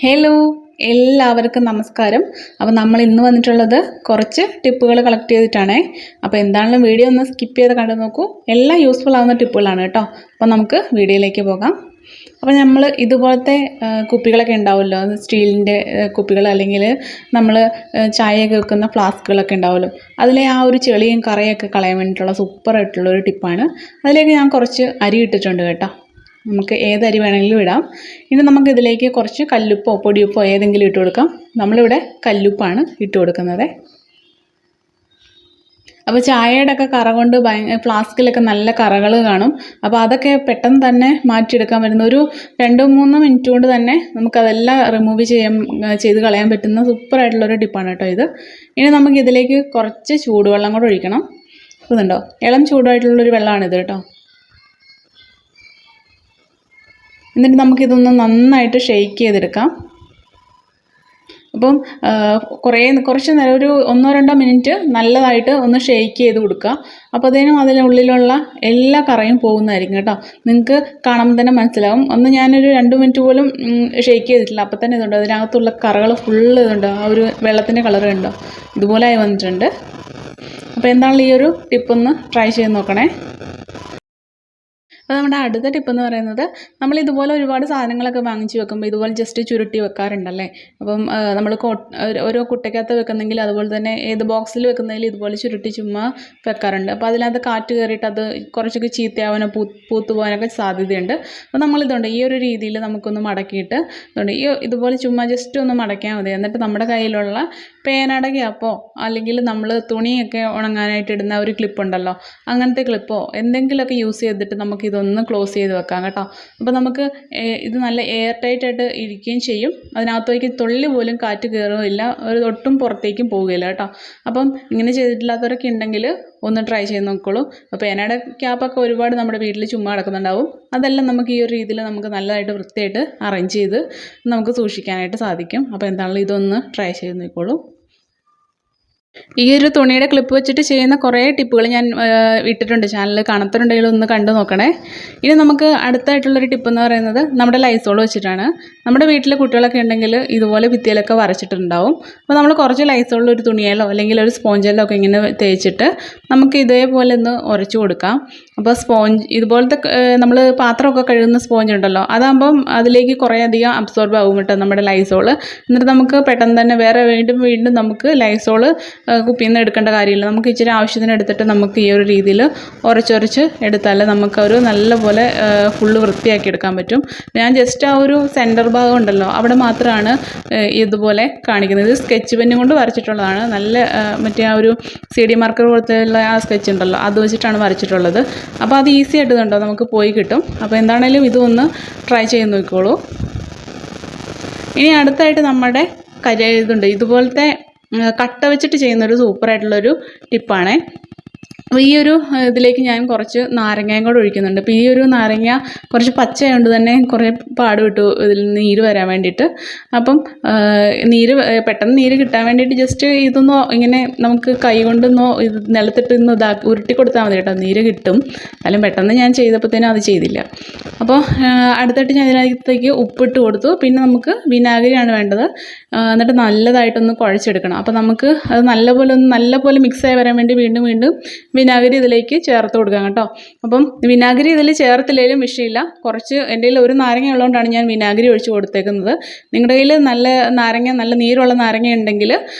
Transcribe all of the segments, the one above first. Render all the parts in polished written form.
Hello എല്ലാവർക്കും നമസ്കാരം. അപ്പോൾ നമ്മൾ ഇന്ന് വന്നിട്ടുള്ളത് കുറച്ച് ടിപ്പുകൾ കളക്ട് ചെയ്തിട്ടാണേ. അപ്പോൾ എന്താണെങ്കിലും വീഡിയോ ഒന്ന് സ്കിപ്പ് ചെയ്ത് കണ്ടു നോക്കൂ. എല്ലാം യൂസ്ഫുൾ ആവുന്ന ടിപ്പുകളാണ് കേട്ടോ. അപ്പോൾ നമുക്ക് വീഡിയോയിലേക്ക് പോകാം. അപ്പോൾ നമ്മൾ ഇതുപോലത്തെ കുപ്പികളൊക്കെ ഉണ്ടാവുമല്ലോ, സ്റ്റീലിൻ്റെ കുപ്പികൾ, അല്ലെങ്കിൽ നമ്മൾ ചായയൊക്കെ വെക്കുന്ന ഫ്ലാസ്കുകളൊക്കെ ഉണ്ടാവുമല്ലോ, അതിലെ ആ ഒരു ചെളിയും കറയൊക്കെ കളയാൻ വേണ്ടിയിട്ടുള്ള സൂപ്പറായിട്ടുള്ളൊരു ടിപ്പാണ്. അതിലേക്ക് ഞാൻ കുറച്ച് അരി ഇട്ടിട്ടുണ്ട് കേട്ടോ. നമുക്ക് ഏത് അരി വേണമെങ്കിലും ഇടാം. ഇനി നമുക്ക് ഇതിലേക്ക് കുറച്ച് കല്ലുപ്പോ പൊടിയുപ്പോ ഏതെങ്കിലും ഇട്ട് കൊടുക്കാം. നമ്മളിവിടെ കല്ലുപ്പാണ് ഇട്ട് കൊടുക്കുന്നത്. അപ്പോൾ ചായയുടെ ഒക്കെ കറ കൊണ്ട് ഫ്ലാസ്കിലൊക്കെ നല്ല കറകൾ കാണും. അപ്പോൾ അതൊക്കെ പെട്ടെന്ന് തന്നെ മാറ്റിയെടുക്കാൻ പറ്റുന്ന ഒരു 2-3 മിനിറ്റ് കൊണ്ട് തന്നെ നമുക്കതെല്ലാം റിമൂവ് ചെയ്ത് കളയാൻ പറ്റുന്ന സൂപ്പറായിട്ടുള്ളൊരു ടിപ്പാണ് കേട്ടോ ഇത്. ഇനി നമുക്ക് ഇതിലേക്ക് കുറച്ച് ചൂടുവെള്ളം കൂടെ ഒഴിക്കണം. ഇതുണ്ടോ, ഇളം ചൂടായിട്ടുള്ളൊരു വെള്ളമാണിത് കേട്ടോ. എന്നിട്ട് നമുക്കിതൊന്ന് നന്നായിട്ട് ഷെയ്ക്ക് ചെയ്തെടുക്കാം. അപ്പം കുറച്ച് നേരം ഒരു 1-2 മിനിറ്റ് നല്ലതായിട്ട് ഒന്ന് ഷെയ്ക്ക് ചെയ്ത് കൊടുക്കുക. അപ്പോൾ അതിനുള്ളിലുള്ള എല്ലാ കറയും പോകുന്നതായിരിക്കും കേട്ടോ. നിങ്ങൾക്ക് കാണുമ്പോൾ തന്നെ മനസ്സിലാവും. ഞാനൊരു 2 മിനിറ്റ് പോലും ഷെയ്ക്ക് ചെയ്തിട്ടില്ല. അപ്പോൾ തന്നെ ഇതുണ്ട്, അതിനകത്തുള്ള കറകൾ ഫുള്ള് ഇതുണ്ട്, ആ ഒരു വെള്ളത്തിൻ്റെ കളർ ഉണ്ടോ, ഇതുപോലെ ആയി വന്നിട്ടുണ്ട്. അപ്പോൾ എന്താണെങ്കിലും ഈ ഒരു ടിപ്പൊന്ന് ട്രൈ ചെയ്ത് നോക്കണേ. അപ്പോൾ നമ്മുടെ അടുത്ത ടിപ്പ് എന്ന് പറയുന്നത്, നമ്മൾ ഇതുപോലെ ഒരുപാട് സാധനങ്ങളൊക്കെ വാങ്ങിച്ച് വെക്കുമ്പോൾ ഇതുപോലെ ജസ്റ്റ് ചുരുട്ടി വെക്കാറുണ്ടല്ലേ. അപ്പം നമ്മൾ ഓരോ കുട്ടയ്ക്കകത്ത് വെക്കുന്നെങ്കിൽ അതുപോലെ തന്നെ ഏത് ബോക്സിൽ വെക്കുന്നതിൽ ഇതുപോലെ ചുരുട്ടി ചുമ്മാ വെക്കാറുണ്ട്. അപ്പോൾ അതിനകത്ത് കാറ്റ് കയറിയിട്ട് അത് കുറച്ചൊക്കെ ചീത്തയാവാനോ പൂത്തു പോകാനൊക്കെ സാധ്യതയുണ്ട്. അപ്പോൾ നമ്മളിതുണ്ട് ഈ ഒരു രീതിയിൽ നമുക്കൊന്ന് മടക്കിയിട്ട് ഇതുപോലെ ചുമ്മാ ജസ്റ്റ് ഒന്ന് മടക്കിയാൽ മതി. എന്നിട്ട് നമ്മുടെ കയ്യിലുള്ള പേനയുടെ ക്യാപ്പോ അല്ലെങ്കിൽ നമ്മൾ തുണിയൊക്കെ ഉണങ്ങാനായിട്ട് ഇടുന്ന ഒരു ക്ലിപ്പുണ്ടല്ലോ, അങ്ങനത്തെ ക്ലിപ്പോ എന്തെങ്കിലുമൊക്കെ യൂസ് ചെയ്തിട്ട് നമുക്കിതൊന്ന് ക്ലോസ് ചെയ്ത് വെക്കാം കേട്ടോ. അപ്പോൾ നമുക്ക് ഇത് നല്ല എയർ ടൈറ്റ് ആയിട്ട് ഇരിക്കുകയും ചെയ്യും. അതിനകത്തേക്ക് തുള്ളി പോലും കാറ്റ് കയറുകയില്ല, ഒട്ടും പുറത്തേക്കും പോവുകയില്ല കേട്ടോ. അപ്പം ഇങ്ങനെ ചെയ്തിട്ടില്ലാത്തവരൊക്കെ ഉണ്ടെങ്കിൽ ഒന്ന് ട്രൈ ചെയ്ത് നോക്കിക്കോളൂ. അപ്പോൾ പേനയുടെ ക്യാപ്പൊക്കെ ഒരുപാട് നമ്മുടെ വീട്ടിൽ ചുമ്മാ കിടക്കുന്നുണ്ടാവും. അതെല്ലാം നമുക്ക് ഈ ഒരു രീതിയിൽ നമുക്ക് നല്ലതായിട്ട് വൃത്തിയായിട്ട് അറേഞ്ച് ചെയ്ത് നമുക്ക് സൂക്ഷിക്കാനായിട്ട് സാധിക്കും. അപ്പോൾ എന്താണെങ്കിലും ഇതൊന്ന് ട്രൈ ചെയ്ത് നോക്കിക്കോളൂ. ഈ ഒരു തുണിയുടെ ക്ലിപ്പ് വെച്ചിട്ട് ചെയ്യുന്ന കുറേ ടിപ്പുകൾ ഞാൻ ഇട്ടിട്ടുണ്ട് ചാനലിൽ, കാണാത്തവരുണ്ടെങ്കിൽ ഒന്ന് കണ്ടു നോക്കണേ. ഇനി നമുക്ക് അടുത്തായിട്ടുള്ളൊരു ടിപ്പ് എന്ന് പറയുന്നത് നമ്മുടെ ലൈസോൾ വെച്ചിട്ടാണ്. നമ്മുടെ വീട്ടിൽ കുട്ടികളൊക്കെ ഉണ്ടെങ്കിൽ ഇതുപോലെ ഭിത്തിയിലൊക്കെ വരച്ചിട്ടുണ്ടാവും. അപ്പോൾ നമ്മൾ കുറച്ച് ലൈസോളിൽ ഒരു തുണിയിലോ അല്ലെങ്കിൽ ഒരു സ്പോഞ്ചിലോ ഒക്കെ ഇങ്ങനെ തേച്ചിട്ട് നമുക്ക് ഇതേപോലെ ഒന്ന് ഉരച്ചു കൊടുക്കാം. അപ്പോൾ ഇതുപോലത്തെ നമ്മൾ പാത്രമൊക്കെ കഴുകുന്ന സ്പോഞ്ച് ഉണ്ടല്ലോ, അതാകുമ്പം അതിലേക്ക് കുറേ അധികം അബ്സോർബ് ആകും കേട്ടോ നമ്മുടെ ലൈസോൾ. എന്നിട്ട് നമുക്ക് പെട്ടെന്ന് തന്നെ വേറെ വീണ്ടും നമുക്ക് ലൈസോൾ കുപ്പിയിൽ നിന്ന് എടുക്കേണ്ട കാര്യമില്ല. നമുക്ക് ഇച്ചിരി ആവശ്യത്തിന് എടുത്തിട്ട് നമുക്ക് ഈ ഒരു രീതിയിൽ ഉരച്ചൊരച്ച് എടുത്താൽ നമുക്കൊരു നല്ലപോലെ ഫുള്ള് വൃത്തിയാക്കി എടുക്കാൻ പറ്റും. ഞാൻ ജസ്റ്റ് ആ ഒരു സെൻറ്റർ ഭാഗം ഉണ്ടല്ലോ അവിടെ മാത്രമാണ് ഇതുപോലെ കാണിക്കുന്നത്. ഇത് സ്കെച്ച് പെന്നും കൊണ്ട് വരച്ചിട്ടുള്ളതാണ്. നല്ല മറ്റേ ആ ഒരു CD മാർക്കർ പോലത്തെയുള്ള ആ സ്കെച്ച് ഉണ്ടല്ലോ, അത് വെച്ചിട്ടാണ് വരച്ചിട്ടുള്ളത്. അപ്പോൾ അത് ഈസി ആയിട്ട് ഇതുണ്ടോ നമുക്ക് പോയി കിട്ടും. അപ്പോൾ എന്താണേലും ഇതൊന്ന് ട്രൈ ചെയ്ത് നോക്കിക്കോളൂ. ഇനി അടുത്തായിട്ട് നമ്മുടെ ഇതുണ്ട്, ഇതുപോലത്തെ കട്ട വെച്ചിട്ട് ചെയ്യുന്നൊരു സൂപ്പറായിട്ടുള്ളൊരു ടിപ്പാണേ. അപ്പോൾ ഈ ഒരു ഇതിലേക്ക് ഞാൻ കുറച്ച് നാരങ്ങയും കൂടെ ഒഴിക്കുന്നുണ്ട്. അപ്പോൾ ഈ ഒരു നാരങ്ങ കുറച്ച് പച്ചയായതുകൊണ്ട് തന്നെ കുറേ പാട് വിട്ടു ഇതിൽ നീര് വരാൻ വേണ്ടിയിട്ട്. അപ്പം പെട്ടെന്ന് നീര് കിട്ടാൻ വേണ്ടിയിട്ട് ജസ്റ്റ് ഇതൊന്നോ ഇങ്ങനെ നമുക്ക് കൈ കൊണ്ടൊന്നോ ഇത് നിലത്തിട്ടൊന്ന് ഉരുട്ടി കൊടുത്താൽ മതി കേട്ടോ, നീര് കിട്ടും. അല്ലെങ്കിൽ പെട്ടെന്ന് ഞാൻ ചെയ്തപ്പോഴത്തേനും അത് ചെയ്തില്ല. അപ്പോൾ അടുത്തായിട്ട് ഞാൻ ഇതിനകത്തേക്ക് ഉപ്പിട്ട് കൊടുത്തു. പിന്നെ നമുക്ക് വിനാഗിരിയാണ് വേണ്ടത്. എന്നിട്ട് നല്ലതായിട്ടൊന്ന് കുഴച്ചെടുക്കണം. അപ്പോൾ നമുക്ക് അത് നല്ലപോലെ മിക്സായി വരാൻ വേണ്ടി വീണ്ടും വിനാഗിരി ഇതിലേക്ക് ചേർത്ത് കൊടുക്കാം കേട്ടോ. അപ്പം വിനാഗിരി ഇതിൽ ചേർത്തില്ലെങ്കിലും വിഷയമില്ല. കുറച്ച് എൻ്റെ കയ്യിൽ ഒരു നാരങ്ങ ഉള്ളതുകൊണ്ടാണ് ഞാൻ വിനാഗിരി ഒഴിച്ച് കൊടുത്തേക്കുന്നത്. നിങ്ങളുടെ കയ്യിൽ നല്ല നീരുള്ള നാരങ്ങ ഉണ്ടെങ്കിൽ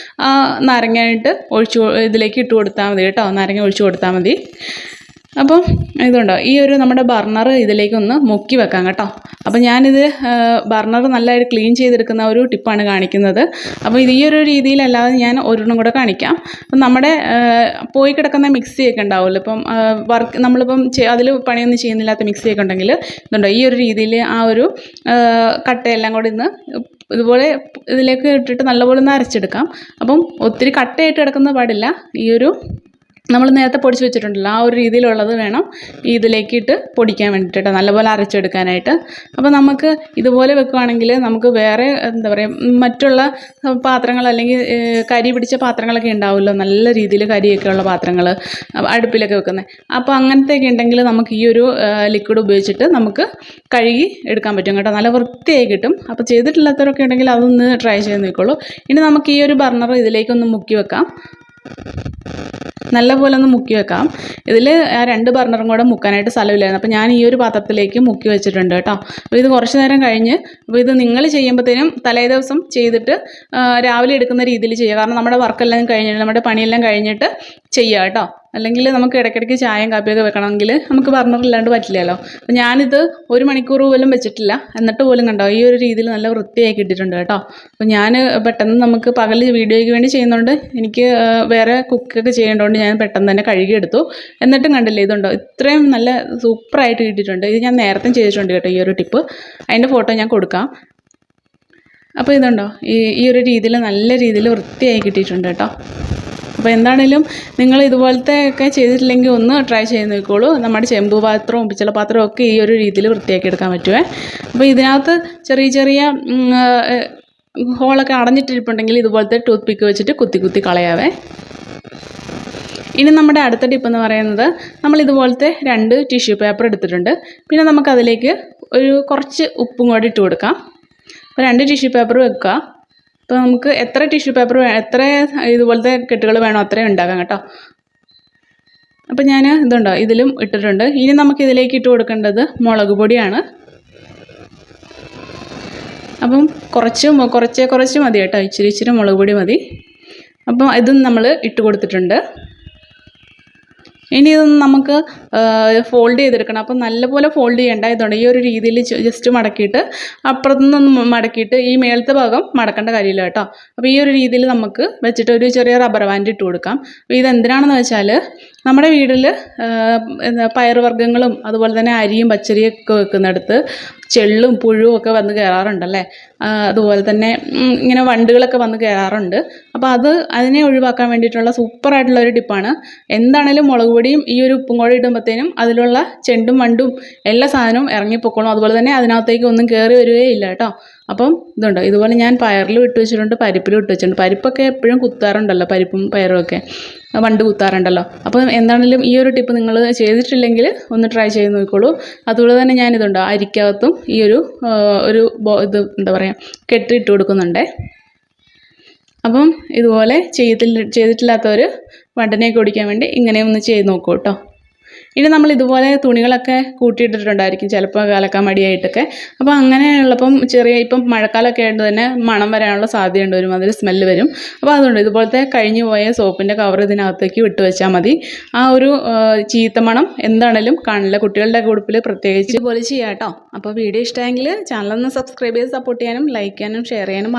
ആ നാരങ്ങയായിട്ട് ഇതിലേക്ക് ഇട്ട് കൊടുത്താൽ മതി കേട്ടോ. നാരങ്ങ ഒഴിച്ച് കൊടുത്താൽ മതി. അപ്പം ഇതുണ്ടോ, ഈ ഒരു നമ്മുടെ ബർണർ ഇതിലേക്കൊന്ന് മുക്കി വെക്കാം കേട്ടോ. അപ്പോൾ ഞാനിത് ബർണർ നല്ലതായിട്ട് ക്ലീൻ ചെയ്തെടുക്കുന്ന ഒരു ടിപ്പാണ് കാണിക്കുന്നത്. അപ്പോൾ ഈ ഒരു രീതിയിലല്ലാതെ ഞാൻ ഒരെണ്ണം കൂടെ കാണിക്കാം. അപ്പം നമ്മുടെ പോയി കിടക്കുന്ന മിക്സിയൊക്കെ ഉണ്ടാവുമല്ലോ, ഇപ്പം നമ്മളിപ്പം അതിൽ പണിയൊന്നും ചെയ്യുന്നില്ലാത്ത മിക്സിയൊക്കെ ഉണ്ടെങ്കിൽ ഇതുണ്ടോ, ഈ ഒരു രീതിയിൽ ആ ഒരു കട്ടയെല്ലാം കൂടി ഇതുപോലെ ഇതിലേക്ക് ഇട്ടിട്ട് നല്ലപോലെ ഒന്ന് അരച്ചെടുക്കാം. അപ്പം ഒത്തിരി കട്ടയായിട്ട് കിടക്കുന്ന പാടില്ല. ഈ ഒരു നമ്മൾ നേരത്തെ പൊടിച്ച് വെച്ചിട്ടുണ്ടല്ലോ ആ ഒരു രീതിയിലുള്ളത് വേണം ഇതിലേക്ക് ഇട്ട് പൊടിക്കാൻ വേണ്ടിയിട്ട് നല്ലപോലെ അരച്ചെടുക്കാനായിട്ട്. അപ്പോൾ നമുക്ക് ഇതുപോലെ വെക്കുകയാണെങ്കിൽ നമുക്ക് വേറെ എന്താ പറയുക മറ്റുള്ള പാത്രങ്ങൾ അല്ലെങ്കിൽ കരി പിടിച്ച പാത്രങ്ങളൊക്കെ ഉണ്ടാവുമല്ലോ, നല്ല രീതിയിൽ കരിയൊക്കെ ഉള്ള പാത്രങ്ങൾ അടുപ്പിലൊക്കെ വെക്കുന്നത്. അപ്പോൾ അങ്ങനത്തെയൊക്കെ ഉണ്ടെങ്കിൽ നമുക്ക് ഈ ഒരു ലിക്വിഡ് ഉപയോഗിച്ചിട്ട് നമുക്ക് കഴുകി എടുക്കാൻ പറ്റും കേട്ടോ, നല്ല വൃത്തിയായി കിട്ടും. അപ്പോൾ ചെയ്തിട്ടില്ലാത്തവരൊക്കെ ഉണ്ടെങ്കിൽ അതൊന്ന് ട്രൈ ചെയ്ത് നോക്കിക്കോളൂ. ഇനി നമുക്ക് ഈ ഒരു ബർണർ ഇതിലേക്കൊന്ന് മുക്കി വെക്കാം, നല്ലപോലെ ഒന്ന് മുക്കി വെക്കാം. ഇതിൽ ആ 2 ബർണറും കൂടെ മുക്കാനായിട്ട് സ്ഥലമില്ലായിരുന്നു, അപ്പോൾ ഞാൻ ഈ ഒരു പാത്രത്തിലേക്ക് മുക്കി വെച്ചിട്ടുണ്ട് കേട്ടോ. അപ്പോൾ ഇത് കുറച്ച് നേരം കഴിഞ്ഞ്, അപ്പോൾ ഇത് നിങ്ങൾ ചെയ്യുമ്പോഴത്തേനും തലേ ദിവസം ചെയ്തിട്ട് രാവിലെ എടുക്കുന്ന രീതിയിൽ ചെയ്യുക. കാരണം നമ്മുടെ വർക്കെല്ലാം കഴിഞ്ഞിട്ട് നമ്മുടെ പണിയെല്ലാം കഴിഞ്ഞിട്ട് ചെയ്യുക കേട്ടോ. അല്ലെങ്കിൽ നമുക്ക് ഇടയ്ക്കിടയ്ക്ക് ചായയും കാപ്പിയൊക്കെ വെക്കണമെങ്കിൽ നമുക്ക് ബർണർ ഇല്ലാണ്ട് പറ്റില്ലല്ലോ. അപ്പോൾ ഞാനിത് 1 മണിക്കൂർ പോലും വെച്ചിട്ടില്ല, എന്നിട്ട് പോലും കണ്ടോ ഈ ഒരു രീതിയിൽ നല്ല വൃത്തിയായി കിട്ടിയിട്ടുണ്ട് കേട്ടോ. അപ്പോൾ ഞാൻ പെട്ടെന്ന് നമുക്ക് പകൽ വീഡിയോയ്ക്ക് വേണ്ടി ചെയ്യുന്നതുകൊണ്ട് എനിക്ക് വേറെ കുക്കൊക്കെ ചെയ്യേണ്ടതുകൊണ്ട് ഞാൻ പെട്ടെന്ന് തന്നെ കഴുകിയെടുത്തു. എന്നിട്ടും കണ്ടില്ലേ ഇതുണ്ടോ ഇത്രയും നല്ല സൂപ്പറായിട്ട് കിട്ടിയിട്ടുണ്ട്. ഇത് ഞാൻ നേരത്തെ ചെയ്തിട്ടുണ്ട് കേട്ടോ ഈ ഒരു ടിപ്പ്, അതിൻ്റെ ഫോട്ടോ ഞാൻ കൊടുക്കാം. അപ്പോൾ ഇതുണ്ടോ ഈ ഒരു രീതിയിൽ നല്ല രീതിയിൽ വൃത്തിയായി കിട്ടിയിട്ടുണ്ട് കേട്ടോ. അപ്പോൾ എന്താണേലും നിങ്ങൾ ഇതുപോലത്തെ ഒക്കെ ചെയ്തിട്ടില്ലെങ്കിൽ ഒന്ന് ട്രൈ ചെയ്ത് നോക്കിക്കോളൂ. നമ്മുടെ ചെമ്പ് പാത്രവും പിച്ചള പാത്രവും ഒക്കെ ഈ ഒരു രീതിയിൽ വൃത്തിയാക്കി എടുക്കാൻ പറ്റുമേ. അപ്പോൾ ഇതിനകത്ത് ചെറിയ ചെറിയ ഹോളൊക്കെ അടഞ്ഞിട്ടിരിപ്പുണ്ടെങ്കിൽ ഇതുപോലത്തെ ടൂത്ത് പിക്ക് വെച്ചിട്ട് കുത്തി കുത്തി കളയാവേ. ഇനി നമ്മുടെ അടുത്ത ടിപ്പ് എന്ന് പറയുന്നത് നമ്മൾ ഇതുപോലത്തെ 2 ടിഷ്യൂ പേപ്പർ എടുത്തിട്ടുണ്ട്. പിന്നെ നമുക്കതിലേക്ക് കുറച്ച് ഉപ്പും കൂടി ഇട്ട് കൊടുക്കാം. അപ്പോൾ 2 ടിഷ്യൂ പേപ്പർ വെക്കുക. അപ്പോൾ നമുക്ക് എത്ര ടിഷ്യൂ പേപ്പർ എത്ര ഇതുപോലത്തെ കെട്ടുകൾ വേണോ അത്രയും ഉണ്ടാക്കാം കേട്ടോ. അപ്പോൾ ഞാൻ ഇതുണ്ടോ ഇതിലും ഇട്ടിട്ടുണ്ട്. ഇനി നമുക്ക് ഇതിലേക്ക് ഇട്ട് കൊടുക്കേണ്ടത് മുളക് പൊടിയാണ്. അപ്പം കുറച്ച് മതി കേട്ടോ, ഇച്ചിരി മുളക് പൊടി മതി. അപ്പം ഇതും നമ്മൾ ഇട്ട് കൊടുത്തിട്ടുണ്ട്. ഇനി ഇതൊന്ന് നമുക്ക് ഫോൾഡ് ചെയ്തെടുക്കണം. അപ്പം നല്ലപോലെ ഫോൾഡ് ചെയ്യേണ്ട, ഇതുണ്ട് ഈ ഒരു രീതിയിൽ ജസ്റ്റ് മടക്കിയിട്ട് അപ്പുറത്തുനിന്നൊന്ന് മടക്കിയിട്ട് ഈ മേളത്തെ ഭാഗം മടക്കേണ്ട കാര്യമില്ല കേട്ടോ. അപ്പോൾ ഈ ഒരു രീതിയിൽ നമുക്ക് വെച്ചിട്ട് ഒരു ചെറിയ റബ്ബർ ബാൻഡ് ഇട്ട് കൊടുക്കാം. അപ്പോൾ ഇതെന്തിനാണെന്ന് വെച്ചാൽ നമ്മുടെ വീട്ടിൽ പയറുവർഗ്ഗങ്ങളും അതുപോലെ തന്നെ അരിയും പച്ചരിയൊക്കെ വെക്കുന്നിടത്ത് ചെള്ളും പുഴുവും ഒക്കെ വന്ന് കയറാറുണ്ടല്ലേ. അതുപോലെ തന്നെ ഇങ്ങനെ വണ്ടുകളൊക്കെ വന്ന് കയറാറുണ്ട്. അപ്പോൾ അതിനെ ഒഴിവാക്കാൻ വേണ്ടിയിട്ടുള്ള സൂപ്പറായിട്ടുള്ളൊരു ടിപ്പാണ്. എന്താണേലും മുളക് പൊടിയും ഈ ഒരു ഉപ്പും കൂടി ഇടുമ്പോഴത്തേനും അതിലുള്ള ചെണ്ടും വണ്ടും എല്ലാ സാധനവും ഇറങ്ങിപ്പോക്കോളും. അതുപോലെ തന്നെ അതിനകത്തേക്ക് ഒന്നും കയറി വരികയില്ല കേട്ടോ. അപ്പം ഇതുണ്ടോ ഇതുപോലെ ഞാൻ പയറിലും ഇട്ട് വെച്ചിട്ടുണ്ട്, പരിപ്പിലും ഇട്ട് വെച്ചിട്ടുണ്ട്. പരിപ്പൊക്കെ എപ്പോഴും കുത്താറുണ്ടല്ലോ, പരിപ്പും പയറും ഒക്കെ വണ്ട് കുത്താറുണ്ടല്ലോ. അപ്പോൾ എന്താണെങ്കിലും ഈ ഒരു ടിപ്പ് നിങ്ങൾ ചെയ്തിട്ടില്ലെങ്കിൽ ഒന്ന് ട്രൈ ചെയ്ത് നോക്കിക്കോളൂ. അതുപോലെ തന്നെ ഞാനിതുണ്ടോ അരിക്കകത്തും ഈ ഇത് എന്താ പറയുക കെട്ടിട്ട് കൊടുക്കുന്നുണ്ടേ. അപ്പം ഇതുപോലെ ചെയ്തിട്ടില്ലാത്തവർ വണ്ടിനെയൊക്കെ ഓടിക്കാൻ വേണ്ടി ഇങ്ങനെ ഒന്ന് ചെയ്ത് നോക്കൂ കേട്ടോ. ഇനി നമ്മൾ ഇതുപോലെ തുണികളൊക്കെ കൂട്ടിയിട്ടിട്ടുണ്ടായിരിക്കും ചിലപ്പോൾ അലക്കാൻ മടിയായിട്ടൊക്കെ. അപ്പോൾ അങ്ങനെയുള്ളപ്പം ഇപ്പം മഴക്കാലമൊക്കെ ആയിട്ട് തന്നെ മണം വരാനുള്ള സാധ്യതയുണ്ട്, ഒരുമാതിരി സ്മെല്ല് വരും. അപ്പോൾ അതുകൊണ്ട് ഇതുപോലത്തെ കഴിഞ്ഞു പോയ സോപ്പിൻ്റെ കവർ ഇതിനകത്തേക്ക് വിട്ട് വെച്ചാൽ മതി. ആ ഒരു ചീത്ത മണം എന്താണേലും കാണില്ല. കുട്ടികളുടെ ഗ്രൂപ്പിൽ പ്രത്യേകിച്ച് ഇതുപോലെ ചെയ്യാം കേട്ടോ. അപ്പോൾ വീഡിയോ ഇഷ്ടമെങ്കിൽ ചാനലൊന്ന് സബ്സ്ക്രൈബ് ചെയ്ത് സപ്പോർട്ട് ചെയ്യാനും ലൈക്ക് ചെയ്യാനും ഷെയർ ചെയ്യാനും